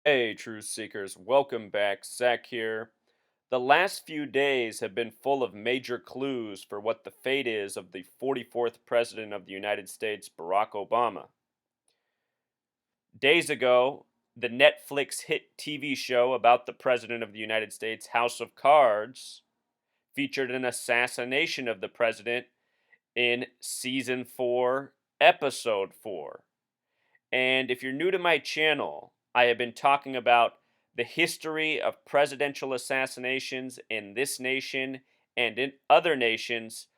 Hey, truth seekers, welcome back. Zach here. The last few days have been full of major clues for what the fate is of the 44th President of the United States, Barack Obama. Days ago, the Netflix hit TV show about the President of the United States, House of Cards, featured an assassination of the President in Season 4, Episode 4. And if you're new to my channel, I have been talking about the history of presidential assassinations in this nation and in other nations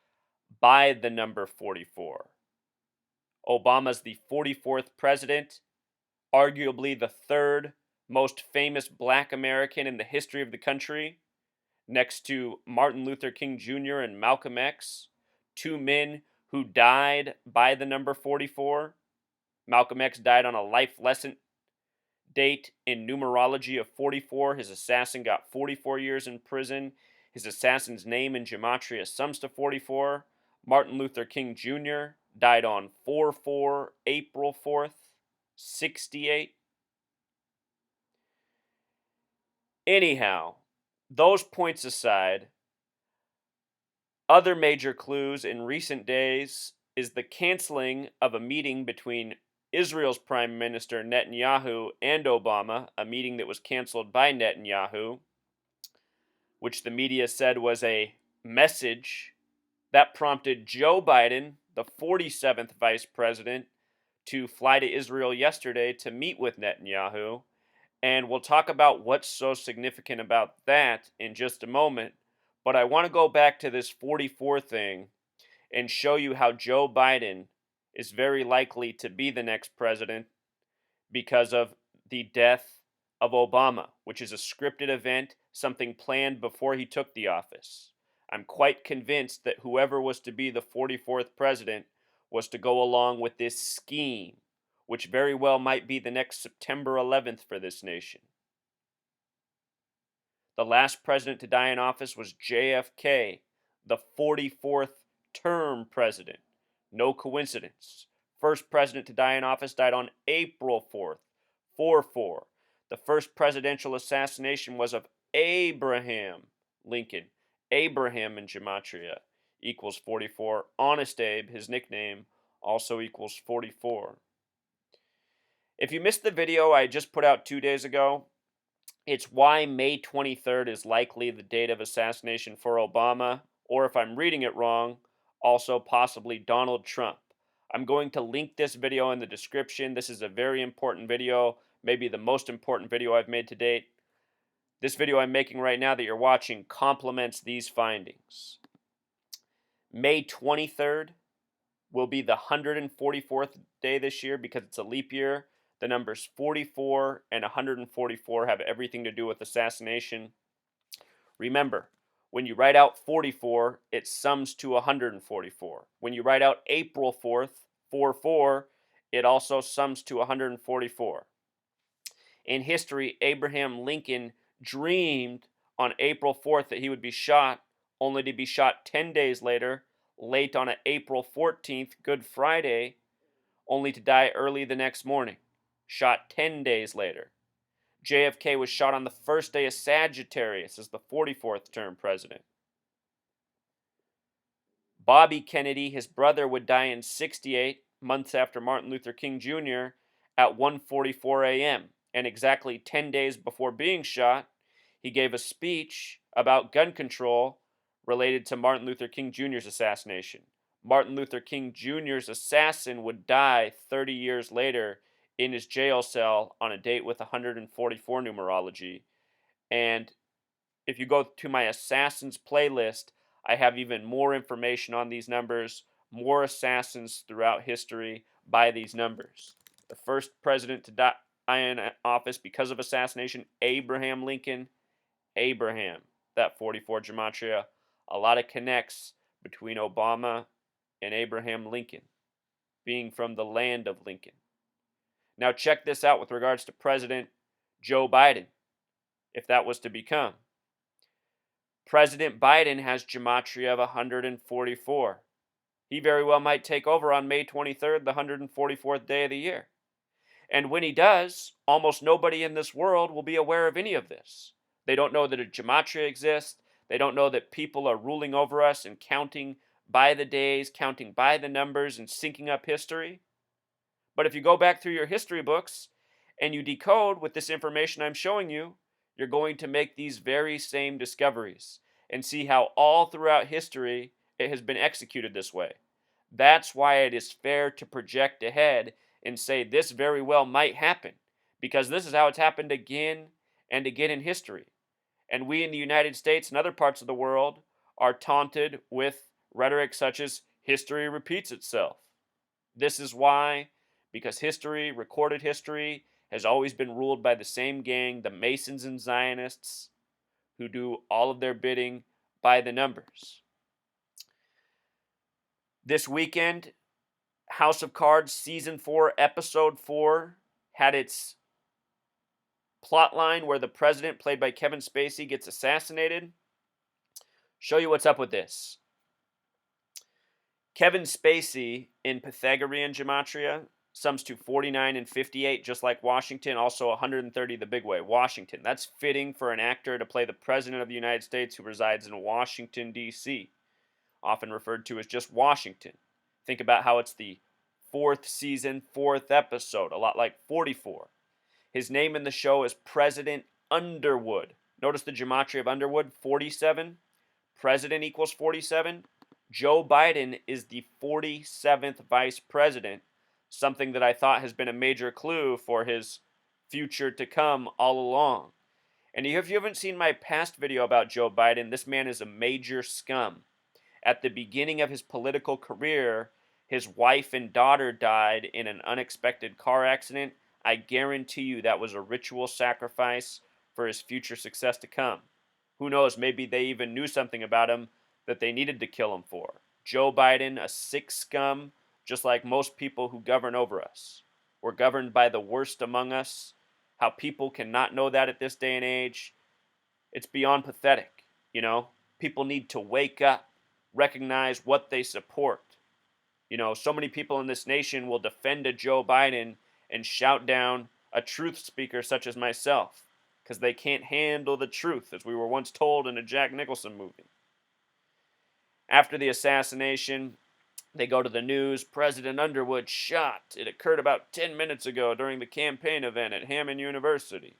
by the number 44. Obama's the 44th president, arguably the third most famous black American in the history of the country, next to Martin Luther King Jr. and Malcolm X, two men who died by the number 44. Malcolm X died on a life lesson date in numerology of 44. His assassin got 44 years in prison. His assassin's name in gematria sums to 44. Martin Luther King Jr. died on 4/4, April 4th, 68. Anyhow, those points aside, other major clues in recent days is the canceling of a meeting between Israel's Prime Minister Netanyahu and Obama, a meeting that was canceled by Netanyahu, which the media said was a message that prompted Joe Biden, the 47th vice president, to fly to Israel yesterday to meet with Netanyahu. And we'll talk about what's so significant about that in just a moment. But I want to go back to this 44 thing and show you how Joe Biden is very likely to be the next president because of the death of Obama, which is a scripted event, something planned before he took the office. I'm quite convinced that whoever was to be the 44th president was to go along with this scheme, which very well might be the next September 11th for this nation. The last president to die in office was JFK, the 44th term president. No coincidence. First president to die in office died on April 4th, 4/4. The first presidential assassination was of Abraham Lincoln. Abraham in gematria equals 44. Honest Abe, his nickname, also equals 44. If you missed the video I just put out 2 days ago, it's why May 23rd is likely the date of assassination for Obama, or if I'm reading it wrong, also possibly Donald Trump. I'm going to link this video in the description. This is a very important video, maybe the most important video I've made to date. This video I'm making right now that you're watching complements these findings. May 23rd will be the 144th day this year because it's a leap year. The numbers 44 and 144 have everything to do with assassination. Remember, when you write out 44, it sums to 144. When you write out April 4th, 4/4, it also sums to 144. In history, Abraham Lincoln dreamed on April 4th that he would be shot, only to be shot 10 days later, late on April 14th, Good Friday, only to die early the next morning, shot 10 days later. JFK was shot on the first day of Sagittarius as the 44th term president. Bobby Kennedy, his brother, would die in 68, months after Martin Luther King Jr., at 1:44 a.m. And exactly 10 days before being shot, he gave a speech about gun control related to Martin Luther King Jr.'s assassination. Martin Luther King Jr.'s assassin would die 30 years later in his jail cell on a date with 144 numerology. And if you go to my assassins playlist, I have even more information on these numbers, more assassins throughout history by these numbers. The first president to die in office because of assassination, Abraham Lincoln. Abraham, that 44 gematria. A lot of connects between Obama and Abraham Lincoln, being from the land of Lincoln. Now check this out with regards to President Joe Biden, if that was to become. President Biden has gematria of 144. He very well might take over on May 23rd, the 144th day of the year. And when he does, almost nobody in this world will be aware of any of this. They don't know that a gematria exists. They don't know that people are ruling over us and counting by the days, counting by the numbers, and syncing up history. But if you go back through your history books and you decode with this information I'm showing you, you're going to make these very same discoveries and see how all throughout history it has been executed this way. That's why it is fair to project ahead and say this very well might happen, because this is how it's happened again and again in history. And we in the United States and other parts of the world are taunted with rhetoric such as history repeats itself. This is why, because history, recorded history, has always been ruled by the same gang, the Masons and Zionists, who do all of their bidding by the numbers. This weekend, House of Cards Season 4, Episode 4 had its plot line where the president, played by Kevin Spacey, gets assassinated. Show you what's up with this. Kevin Spacey in Pythagorean gematria sums to 49 and 58, just like Washington, also 130 the big way, Washington. That's fitting for an actor to play the President of the United States who resides in Washington, D.C., often referred to as just Washington. Think about how it's the 4th season, 4th episode, a lot like 44. His name in the show is President Underwood. Notice the gematria of Underwood, 47. President equals 47. Joe Biden is the 47th vice president, something that I thought has been a major clue for his future to come all along. And if you haven't seen my past video about Joe Biden, this man is a major scum. At the beginning of his political career, his wife and daughter died in an unexpected car accident. I guarantee you that was a ritual sacrifice for his future success to come. Who knows, maybe they even knew something about him that they needed to kill him for. Joe Biden, a sick scum, just like most people who govern over us. We're governed by the worst among us. How people cannot know that at this day and age, it's beyond pathetic, you know? People need to wake up, recognize what they support. You know, so many people in this nation will defend a Joe Biden and shout down a truth speaker such as myself, because they can't handle the truth, as we were once told in a Jack Nicholson movie. After the assassination, they go to the news. President Underwood shot. It occurred about 10 minutes ago during the campaign event at Hammond University.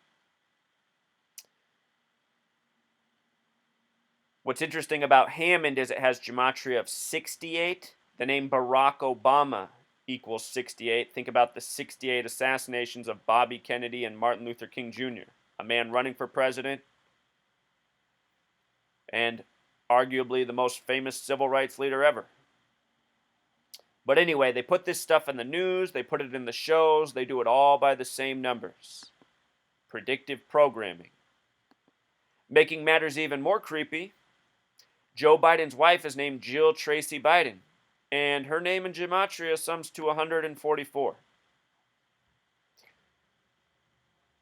What's interesting about Hammond is it has gematria of 68. The name Barack Obama equals 68. Think about the 68 assassinations of Bobby Kennedy and Martin Luther King Jr., a man running for president and arguably the most famous civil rights leader ever. But anyway, they put this stuff in the news, they put it in the shows, they do it all by the same numbers. Predictive programming. Making matters even more creepy, Joe Biden's wife is named Jill Tracy Biden, and her name in gematria sums to 144.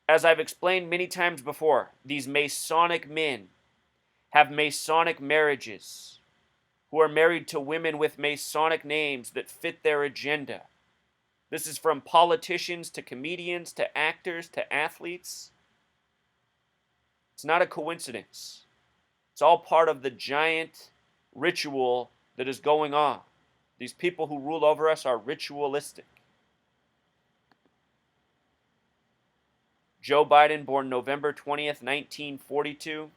As I've explained many times before, these Masonic men have Masonic marriages, who are married to women with Masonic names that fit their agenda. This is from politicians to comedians to actors to athletes. It's not a coincidence. It's all part of the giant ritual that is going on. These people who rule over us are ritualistic. Joe Biden, born November 20th, 1942,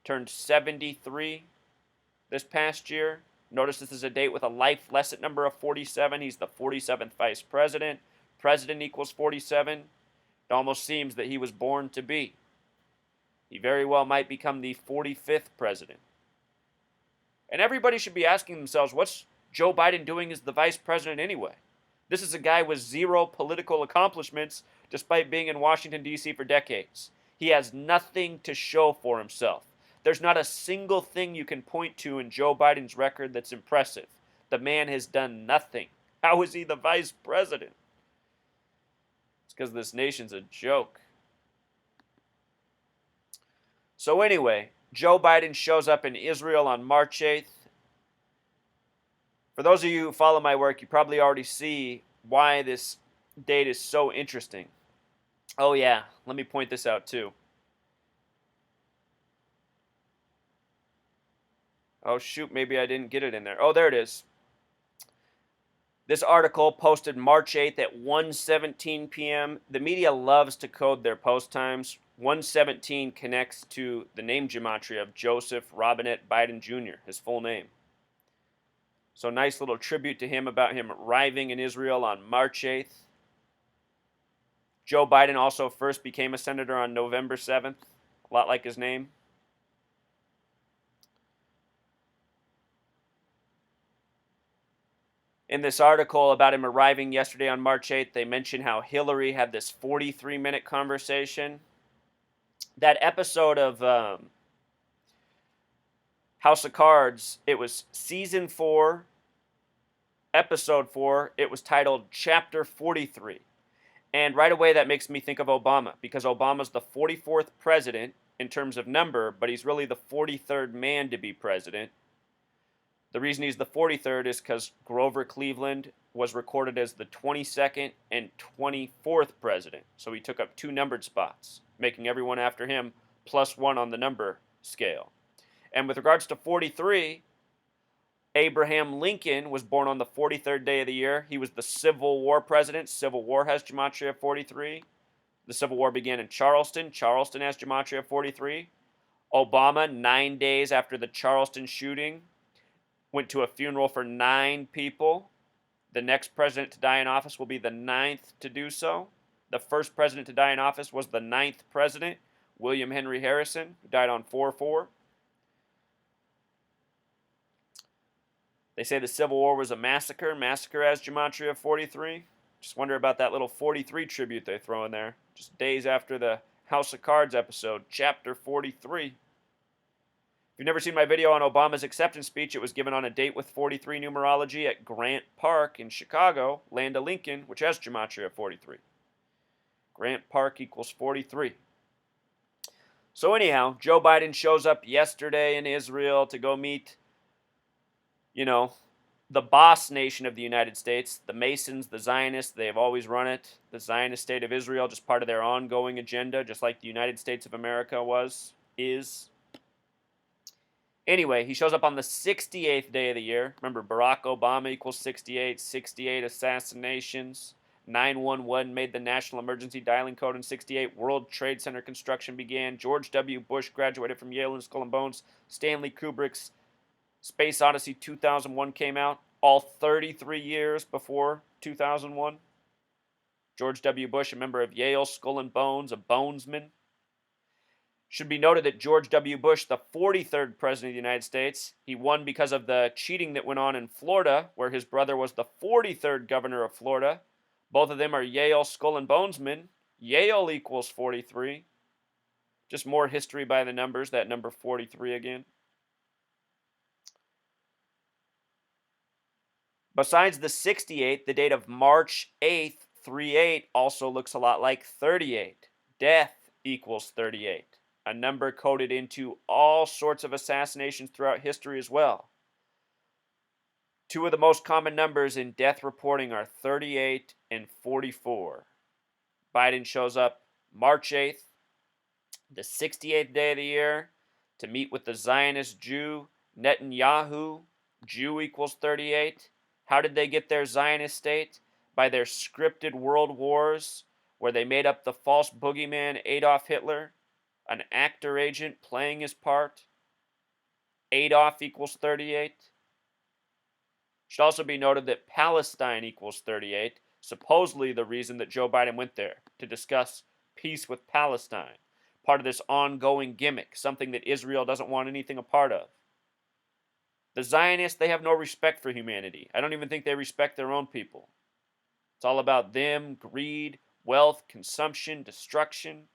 turned 73 this past year. Notice this is a date with a life lesson number of 47. He's the 47th vice president. President equals 47. It almost seems that he was born to be. He very well might become the 45th president. And everybody should be asking themselves, what's Joe Biden doing as the vice president anyway? This is a guy with zero political accomplishments despite being in Washington, D.C. for decades. He has nothing to show for himself. There's not a single thing you can point to in Joe Biden's record that's impressive. The man has done nothing. How is he the vice president? It's because this nation's a joke. So anyway, Joe Biden shows up in Israel on March 8th. For those of you who follow my work, you probably already see why this date is so interesting. Oh, yeah. Let me point this out, too. Oh, shoot. Maybe I didn't get it in there. Oh, there it is. This article posted March 8th at 1:17 p.m. The media loves to code their post times. 1:17 connects to the name gematria of Joseph Robinette Biden Jr., his full name. So nice little tribute to him about him arriving in Israel on March 8th. Joe Biden also first became a senator on November 7th, a lot like his name. In this article about him arriving yesterday on March 8th, they mention how Hillary had this 43-minute conversation. That episode of House of Cards, it was season 4, episode 4. It was titled Chapter 43. And right away that makes me think of Obama, because Obama's the 44th president in terms of number, but he's really the 43rd man to be president. The reason he's the 43rd is because Grover Cleveland was recorded as the 22nd and 24th president. So he took up 2 numbered spots, making everyone after him +1 on the number scale. And with regards to 43, Abraham Lincoln was born on the 43rd day of the year. He was the Civil War president. Civil War has gematria 43. The Civil War began in Charleston. Charleston has gematria 43. Obama, 9 days after the Charleston shooting, went to a funeral for 9 people. The next president to die in office will be the 9th to do so. The first president to die in office was the 9th president, William Henry Harrison, who died on 4/4. They say the Civil War was a massacre. Massacre has gematria 43. Just wonder about that little 43 tribute they throw in there. Just days after the House of Cards episode, Chapter 43. If you've never seen my video on Obama's acceptance speech, it was given on a date with 43 numerology at Grant Park in Chicago, Land of Lincoln, which has gematria 43. Grant Park equals 43. So anyhow, Joe Biden shows up yesterday in Israel to go meet, the boss nation of the United States, the Masons, the Zionists. They've always run it. The Zionist state of Israel, just part of their ongoing agenda, just like the United States of America is. Anyway, he shows up on the 68th day of the year. Remember, Barack Obama equals 68, 68 assassinations. 911 made the national emergency dialing code in 68. World Trade Center construction began. George W. Bush graduated from Yale and Skull and Bones. Stanley Kubrick's Space Odyssey 2001 came out, all 33 years before 2001. George W. Bush, a member of Yale, Skull and Bones, a bonesman. Should be noted that George W. Bush, the 43rd president of the United States, he won because of the cheating that went on in Florida, where his brother was the 43rd governor of Florida. Both of them are Yale, Skull and Bonesmen. Yale equals 43. Just more history by the numbers, that number 43 again. Besides the 68, the date of March 8th, 38, also looks a lot like 38. Death equals 38, a number coded into all sorts of assassinations throughout history as well. 2 of the most common numbers in death reporting are 38 and 44. Biden shows up March 8th, the 68th day of the year, to meet with the Zionist Jew, Netanyahu. Jew equals 38. How did they get their Zionist state? By their scripted world wars, where they made up the false boogeyman Adolf Hitler, an actor agent playing his part. Adolf equals 38. Should also be noted that Palestine equals 38, supposedly the reason that Joe Biden went there, to discuss peace with Palestine. Part of this ongoing gimmick, something that Israel doesn't want anything a part of. The Zionists, they have no respect for humanity. I don't even think they respect their own people. It's all about them, greed, wealth, consumption, destruction.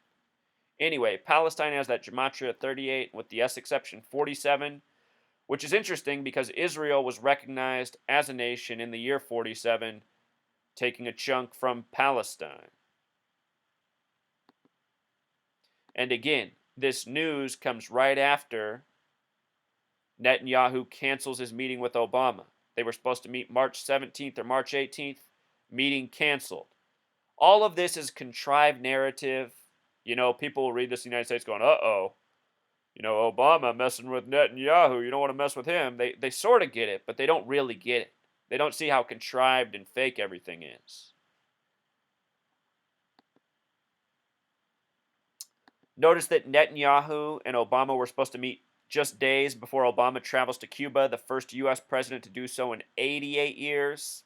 Anyway, Palestine has that gematria 38 with the S exception 47, which is interesting because Israel was recognized as a nation in the year 47, taking a chunk from Palestine. And again, this news comes right after Netanyahu cancels his meeting with Obama. They were supposed to meet March 17th or March 18th. Meeting canceled. All of this is contrived narrative. You know, people will read this in the United States going, uh-oh, you know, Obama messing with Netanyahu. You don't want to mess with him. They sort of get it, but they don't really get it. They don't see how contrived and fake everything is. Notice that Netanyahu and Obama were supposed to meet just days before Obama travels to Cuba, the first U.S. president to do so in 88 years.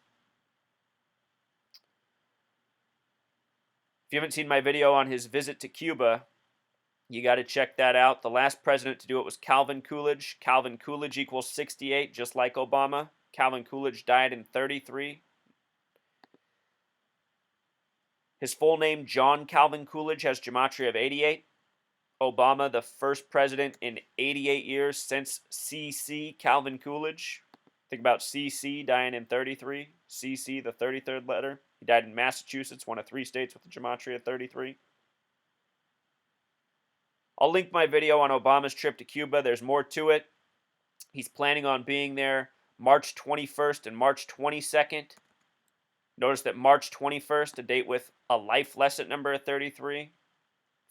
If you haven't seen my video on his visit to Cuba, you got to check that out. The last president to do it was Calvin Coolidge. Calvin Coolidge equals 68, just like Obama. Calvin Coolidge died in 33. His full name, John Calvin Coolidge, has gematria of 88. Obama, the first president in 88 years since CC, Calvin Coolidge. Think about CC dying in 33. CC, the 33rd letter. He died in Massachusetts, one of 3 states with a gematria of 33. I'll link my video on Obama's trip to Cuba. There's more to it. He's planning on being there March 21st and March 22nd. Notice that March 21st, a date with a life lesson number of 33.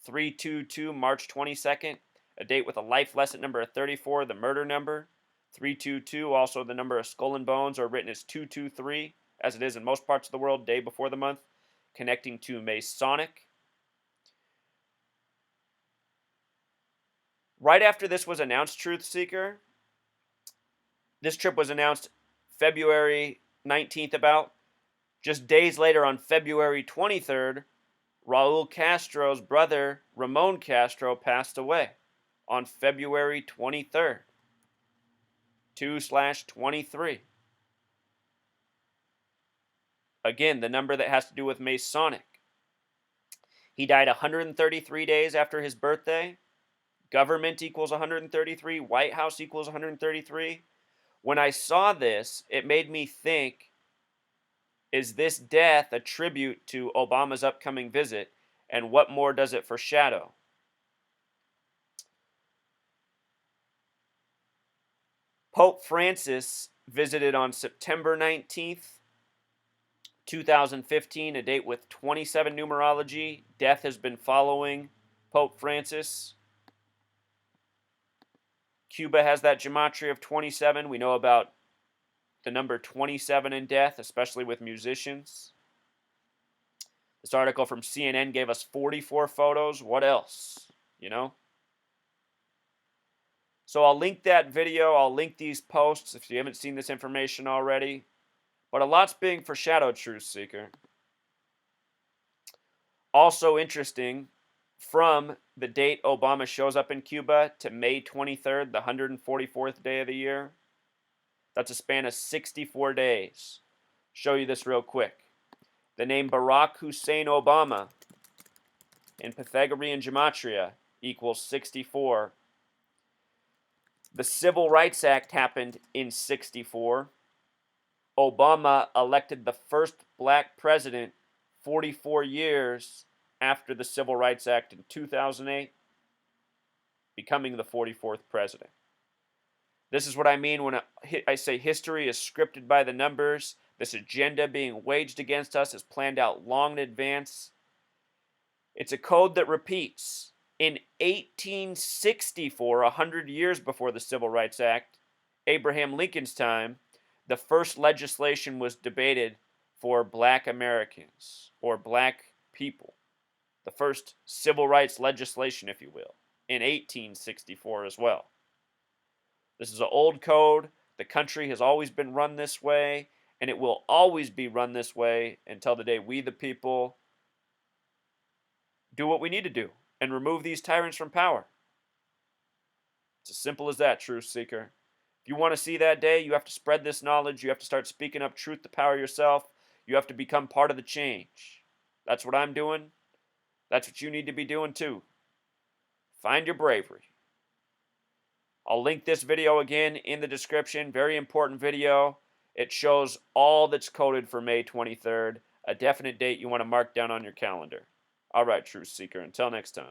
322, March 22nd, a date with a life lesson number of 34, the murder number. 322, also the number of skull and bones, are written as 223, as it is in most parts of the world, day before the month, connecting to Masonic. Right after this was announced, Truth Seeker, this trip was announced February 19th about. Just days later, on February 23rd, Raul Castro's brother, Ramon Castro, passed away on February 23rd. 2/23. Again, the number that has to do with Masonic. He died 133 days after his birthday. Government equals 133. White House equals 133. When I saw this, it made me think, is this death a tribute to Obama's upcoming visit, and what more does it foreshadow? Pope Francis visited on September 19th, 2015, a date with 27 numerology. Death has been following Pope Francis. Cuba has that gematria of 27. We know about the number 27 in death, especially with musicians. This article from CNN gave us 44 photos. What else? You know? So I'll link that video. I'll link these posts if you haven't seen this information already. But a lot's being foreshadowed, Truth Seeker. Also interesting, from the date Obama shows up in Cuba to May 23rd, the 144th day of the year, that's a span of 64 days. Show you this real quick. The name Barack Hussein Obama in Pythagorean gematria equals 64. The Civil Rights Act happened in 64. Obama elected the first black president 44 years after the Civil Rights Act in 2008, becoming the 44th president. This is what I mean when I say history is scripted by the numbers. This agenda being waged against us is planned out long in advance. It's a code that repeats. In 1864, 100 years before the Civil Rights Act, Abraham Lincoln's time, the first legislation was debated for black Americans, or black people. The first civil rights legislation, if you will, in 1864 as well. This is an old code. The country has always been run this way, and it will always be run this way until the day we, the people, do what we need to do and remove these tyrants from power. It's as simple as that, Truth Seeker. If you want to see that day, you have to spread this knowledge. You have to start speaking up truth to power yourself. You have to become part of the change. That's what I'm doing. That's what you need to be doing too. Find your bravery. I'll link this video again in the description. Very important video. It shows all that's coded for May 23rd, a definite date you want to mark down on your calendar. All right, Truth Seeker, until next time.